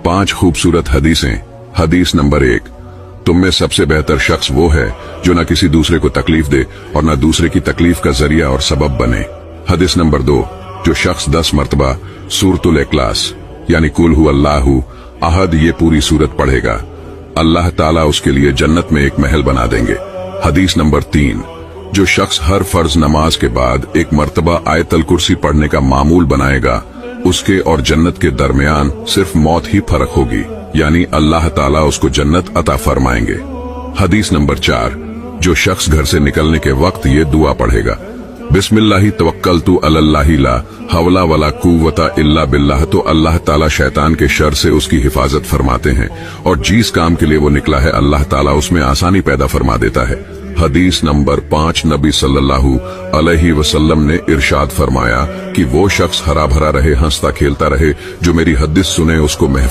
5 खूबसूरत हदीसें। हदीस नंबर 1, तुम में सबसे बेहतर शख्स वो है जो न किसी दूसरे को तकलीफ दे और न दूसरे की तकलीफ का जरिया और सबब बने। हदीस नंबर 2, जो शख्स 10 मरतबा सूरतुल इखलास यानी कुल हु अल्लाहु अहद ये पूरी सूरत पढ़ेगा, अल्लाह ताला उसके लिए जन्नत में एक महल बना देंगे। हदीस नंबर 3, जो शख्स हर फर्ज नमाज के बाद एक मरतबा आयतल कुर्सी पढ़ने का मामूल बनाएगा, उसके और जन्नत के दरमियान सिर्फ मौत ही फर्क होगी, यानी अल्लाह ताला उसको जन्नत अता फरमाएंगे। हदीस नंबर 4, जो शख्स घर से निकलने के वक्त ये दुआ पढ़ेगा, बिस्मिल्लाहि तवक्कलतु अलल्लाहि ला हवला वला कुव्वता इल्ला बिल्लाह, तो अल्लाह ताला शैतान के शर से उसकी हिफाजत फरमाते हैं और जिस काम के लिए वो निकला है अल्लाह ताला उसमें आसानी पैदा फरमा देता है। हदीस नंबर 5, नबी सल्लल्लाहु अलैहि वसल्लम ने इरशाद फरमाया कि वो शख्स हरा भरा रहे, हंसता खेलता रहे, जो मेरी हदीस सुने उसको महफूज